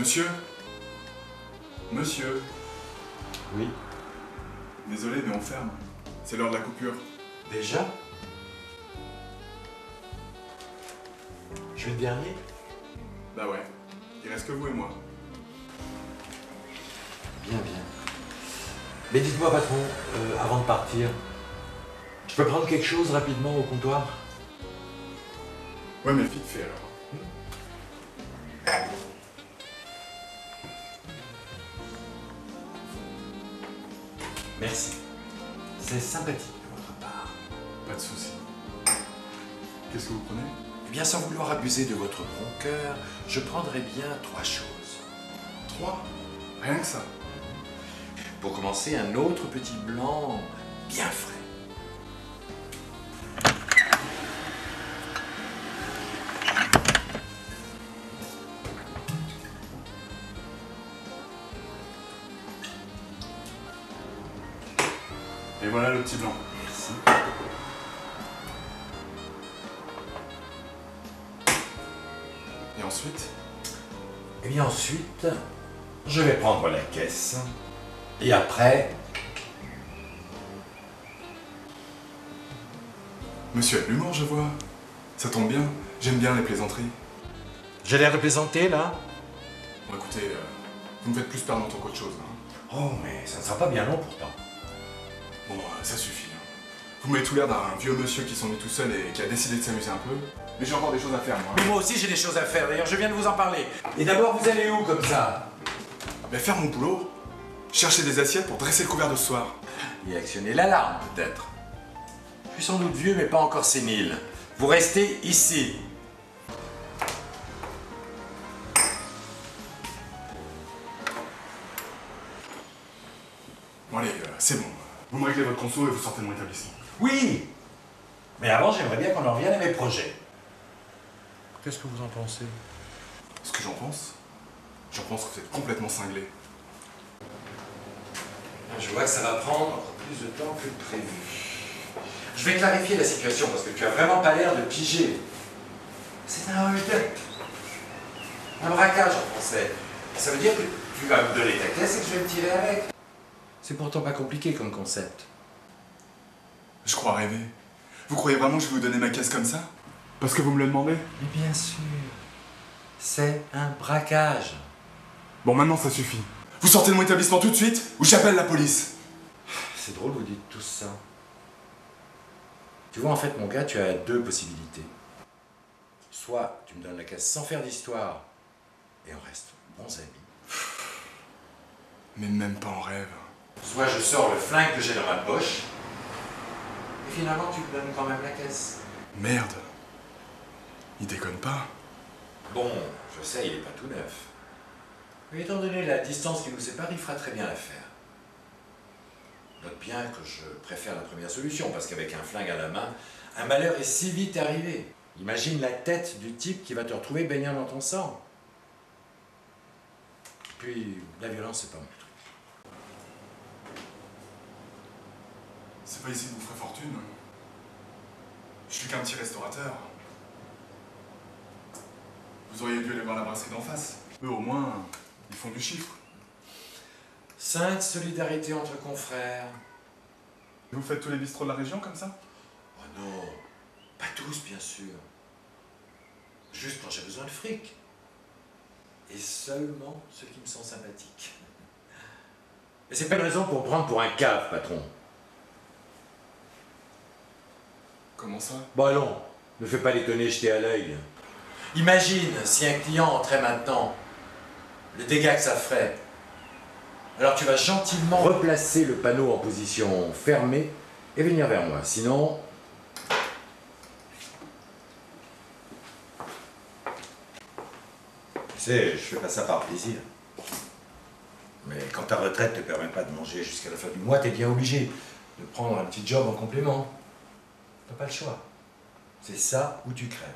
Monsieur? Monsieur? Oui. Désolé, mais on ferme. C'est l'heure de la coupure. Déjà? Je suis le dernier? Bah ouais. Il reste que vous et moi. Bien, bien. Mais dites-moi, patron, avant de partir, je peux prendre quelque chose rapidement au comptoir? Ouais, mais vite fait alors. Merci. C'est sympathique de votre part. Pas de soucis. Qu'est-ce que vous prenez? Eh bien, sans vouloir abuser de votre bon cœur, je prendrais bien 3 choses. 3? Rien que ça. Pour commencer, un autre petit blanc bien frais. Et voilà le petit blanc. Merci. Et ensuite? Eh bien ensuite, je vais prendre la caisse. Et après... Monsieur a de l'humour, je vois. Ça tombe bien. J'aime bien les plaisanteries. J'ai l'air de plaisanter, là? Bon, écoutez, vous me faites plus perdre mon temps qu'autre chose. Hein. Oh, mais ça ne sera pas bien long pourtant. Bon, ça suffit. Hein. Vous m'avez tout l'air d'un vieux monsieur qui s'ennuie tout seul et qui a décidé de s'amuser un peu. Mais j'ai encore des choses à faire, moi. Mais moi aussi j'ai des choses à faire, d'ailleurs je viens de vous en parler. Et d'abord, vous allez où comme ça? Mais faire mon boulot. Chercher des assiettes pour dresser le couvert de ce soir. Et actionner l'alarme, peut-être. Je suis sans doute vieux, mais pas encore sénile. Vous restez ici. Bon allez, c'est bon. Vous me réglez votre conso et vous sortez de mon établissement. Oui. Mais avant, j'aimerais bien qu'on en revienne à mes projets. Qu'est-ce que vous en pensez? Ce que j'en pense que vous êtes complètement cinglé. Je vois que ça va prendre plus de temps que prévu. Je vais clarifier la situation parce que tu as vraiment pas l'air de piger. C'est un hold-up. Un braquage en français. Ça veut dire que tu vas me donner ta caisse et que je vais me tirer avec. C'est pourtant pas compliqué comme concept. Je crois rêver. Vous croyez vraiment que je vais vous donner ma caisse comme ça? Parce que vous me le demandez? Mais bien sûr. C'est un braquage. Bon, maintenant ça suffit. Vous sortez de mon établissement tout de suite ou j'appelle la police. C'est drôle, vous dites tout ça. Tu vois, en fait, mon gars, tu as 2 possibilités. Soit tu me donnes la caisse sans faire d'histoire et on reste bons amis. Mais même pas en rêve. Soit je sors le flingue que j'ai dans ma poche et finalement tu me donnes quand même la caisse. Merde. Il déconne pas. Bon, je sais, il est pas tout neuf. Mais étant donné la distance qui nous sépare, il fera très bien l'affaire. Note bien que je préfère la première solution, parce qu'avec un flingue à la main, un malheur est si vite arrivé. Imagine la tête du type qui va te retrouver baignant dans ton sang. Puis, la violence, c'est pas mon truc. C'est pas ici que vous ferez fortune. Je suis qu'un petit restaurateur. Vous auriez dû aller voir la brasserie d'en face. Eux, au moins, ils font du chiffre. Sainte solidarité entre confrères. Et vous faites tous les bistrots de la région comme ça? Oh non, pas tous bien sûr. Juste quand j'ai besoin de fric. Et seulement ceux qui me sont sympathiques. Mais c'est pas une raison pour me prendre pour un cave, patron. Comment ça? Bon allons, ne fais pas l'étonner jeter à l'œil. Imagine si un client entrait maintenant, le dégât que ça ferait. Alors tu vas gentiment replacer le panneau en position fermée et venir vers moi. Sinon... Tu sais, je fais pas ça par plaisir. Mais quand ta retraite te permet pas de manger jusqu'à la fin du mois, t'es bien obligé de prendre un petit job en complément. T'as pas le choix. C'est ça ou tu crèves.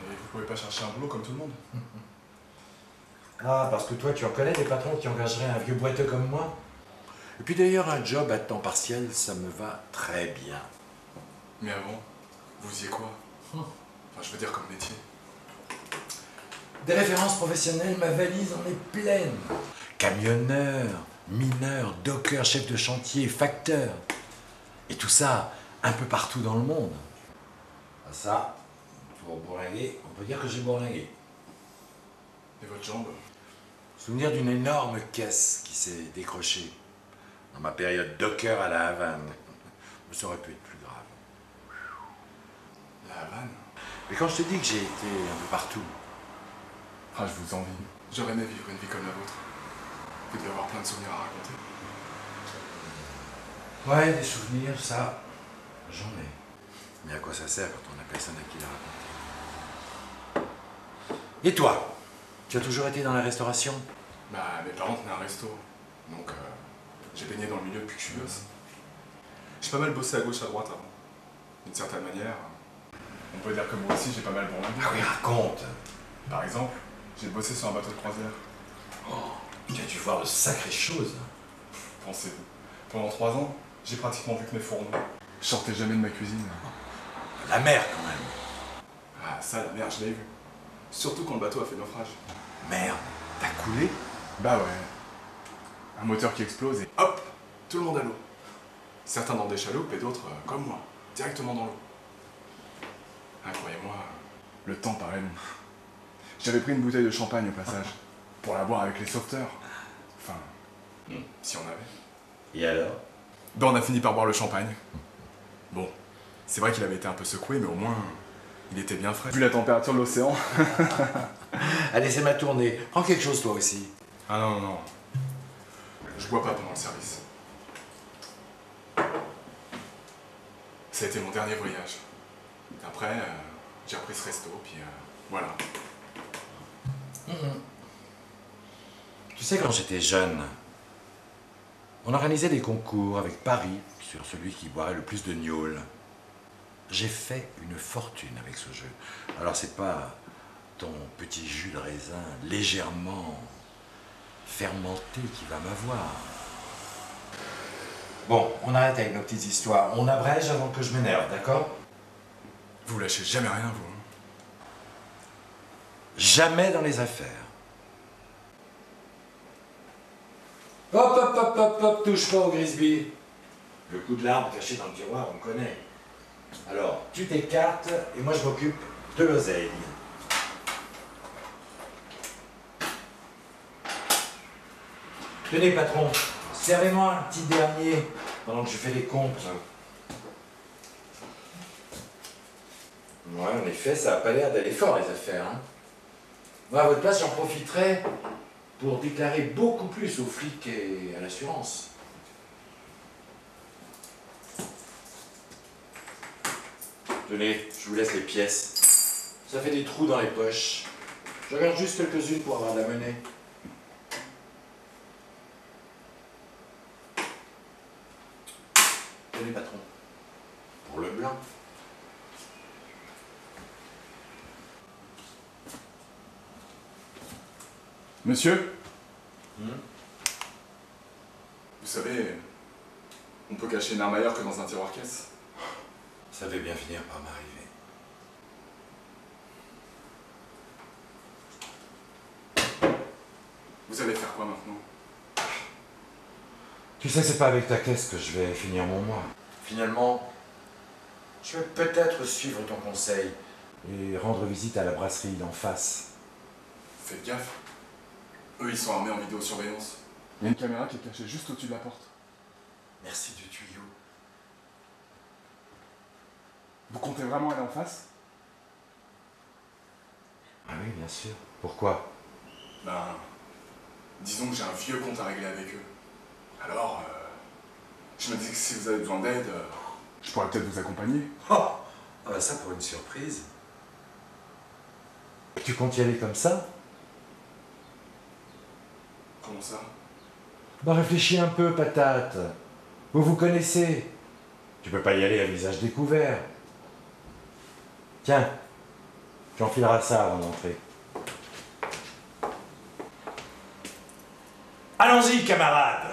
Et vous pouvez pas chercher un boulot comme tout le monde? Ah, parce que toi, tu en connais des patrons qui engageraient un vieux boiteux comme moi? Et puis d'ailleurs, un job à temps partiel, ça me va très bien. Mais avant, vous faisiez quoi? Enfin, je veux dire comme métier. Des références professionnelles, ma valise en est pleine. Camionneur, mineur, docker, chef de chantier, facteur. Et tout ça, un peu partout dans le monde. Ça, pour bourlinguer, on peut dire que j'ai bourlingué. Et votre jambe? Souvenir d'une énorme caisse qui s'est décrochée dans ma période docker à la Havane. Mais ça aurait pu être plus grave. La Havane? Mais quand je te dis que j'ai été un peu partout, Ah, je vous envie. J'aurais aimé vivre une vie comme la vôtre. Vous devez avoir plein de souvenirs à raconter. ouais, des souvenirs, ça, j'en ai. Mais à quoi ça sert quand on n'a personne à qui les raconter? Et toi? Tu as toujours été dans la restauration? Bah, mes parents tenaient un resto. Donc, j'ai baigné dans le milieu depuis que je suis gosse. J'ai pas mal bossé à gauche, à droite avant. D'une certaine manière, on peut dire que moi aussi j'ai pas mal bourlingué. Ah oui, raconte. Par exemple, j'ai bossé sur un bateau de croisière. Oh, tu as dû voir de sacrées choses. Pensez-vous. Pendant 3 ans, j'ai pratiquement vu que mes fourneaux. Je sortais jamais de ma cuisine. La mer, quand même. Ah, ça, la mer, je l'ai vu. Surtout quand le bateau a fait naufrage. Merde, t'as coulé? Bah ouais. Un moteur qui explose et hop, tout le monde à l'eau. Certains dans des chaloupes et d'autres, comme moi, directement dans l'eau. Ah, croyez-moi, le temps paraît long. J'avais pris une bouteille de champagne au passage, pour la boire avec les sauveteurs. Enfin, si on avait. Et alors? Ben on a fini par boire le champagne. Bon, c'est vrai qu'il avait été un peu secoué, mais au moins, il était bien frais. Vu la température de l'océan. Allez, c'est ma tournée. Prends quelque chose toi aussi. Ah non, non, non. Je bois pas pendant le service. Ça a été mon dernier voyage. Après, j'ai repris ce resto, puis voilà. Tu sais, quand j'étais jeune, on organisait des concours avec Paris sur celui qui boirait le plus de gnôle. J'ai fait une fortune avec ce jeu. Alors c'est pas ton petit jus de raisin légèrement fermenté qui va m'avoir. Bon, on arrête avec nos petites histoires. On abrège avant que je m'énerve, d'accord? Vous lâchez jamais rien, vous. Hein. Jamais dans les affaires. Hop, hop, hop, hop, hop, touche pas au Grisby. Le coup de l'arbre caché dans le tiroir, on connaît. Alors, tu t'écartes et moi je m'occupe de l'oseille. Tenez, patron, servez-moi un petit dernier pendant que je fais les comptes. Ouais, en effet, ça n'a pas l'air d'aller fort les affaires. Hein. Moi, à votre place, j'en profiterai pour déclarer beaucoup plus aux flics et à l'assurance. Tenez, je vous laisse les pièces. Ça fait des trous dans les poches. Je regarde juste quelques-unes pour avoir de la monnaie. Tenez, patron. Pour le blanc. Monsieur? Vous savez, on peut cacher une arme ailleurs que dans un tiroir-caisse. Ça devait bien finir par m'arriver. Vous allez faire quoi maintenant? Tu sais, c'est pas avec ta caisse que je vais finir mon mois. Finalement, je vais peut-être suivre ton conseil et rendre visite à la brasserie d'en face. Faites gaffe. Eux, ils sont armés en vidéosurveillance. Il y a une caméra qui est cachée juste au-dessus de la porte. Merci du tuyau. Vous comptez vraiment aller en face? Ah oui, bien sûr. Pourquoi? Ben, disons que j'ai un vieux compte à régler avec eux. Alors, je me dis que si vous avez besoin d'aide, je pourrais peut-être vous accompagner. Oh, ah bah ça pour une surprise. Tu comptes y aller comme ça? Comment ça? Bah réfléchis un peu, patate. Vous vous connaissez. Tu peux pas y aller à visage découvert. Tiens, tu enfileras ça avant d'entrer. Allons-y, camarades!